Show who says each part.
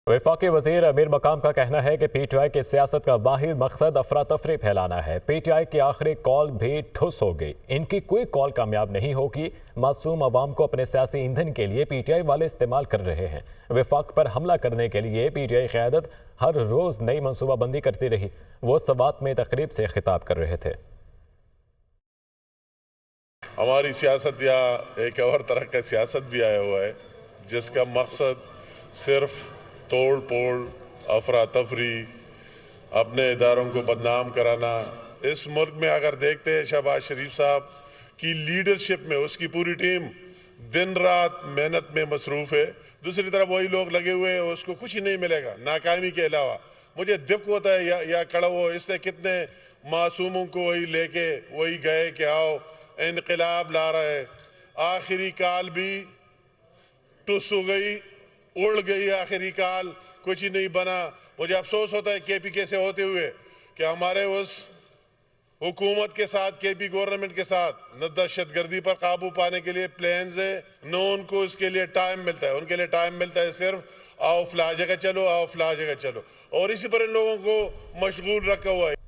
Speaker 1: वफाकी वजीर अमीर मकाम का कहना है कि पीटीआई की सियासत का वाहिद मकसद अफरा-तफरी फैलाना है। पीटीआई की आखिरी कॉल भी ठुस हो गई। इनकी कोई कॉल कामयाब नहीं होगी। मासूम अवाम को अपने सियासी ईंधन के लिए पीटीआई वाले इस्तेमाल कर रहे हैं। वफाक पर हमला करने के लिए पीटीआई क़यादत हर रोज़ नई मनसूबाबंदी करती रही। वो सवात में तकरीब से खिताब कर रहे थे।
Speaker 2: हमारी सियासत या एक और तरह का सियासत भी आया हुआ है जिसका मकसद सिर्फ तोड़ पोड़, अफरा तफरी, अपने इदारों को बदनाम कराना। इस मुल्क में अगर देखते हैं शहबाज शरीफ साहब की लीडरशिप में उसकी पूरी टीम दिन रात मेहनत में मसरूफ़ है। दूसरी तरफ वही लोग लगे हुए हैं, उसको कुछ ही नहीं मिलेगा नाकामी के अलावा। मुझे दुख होता है या कड़ा वो इससे कितने मासूमों को वही लेके वही गए कि आओ इनकलाब ला रहे। आखिरी काल भी टुस हो गई, उड़ गई आखिरी काल, कुछ ही नहीं बना। मुझे अफसोस होता है केपी से होते हुए कि हमारे उस हुकूमत के साथ, केपी गवर्नमेंट के साथ न दहशतगर्दी पर काबू पाने के लिए प्लान्स है, न उनको इसके लिए टाइम मिलता है। उनके लिए टाइम मिलता है सिर्फ आओ फला जगह चलो, आओ फला जगह चलो, और इसी पर इन लोगों को मशगूल रखा हुआ है।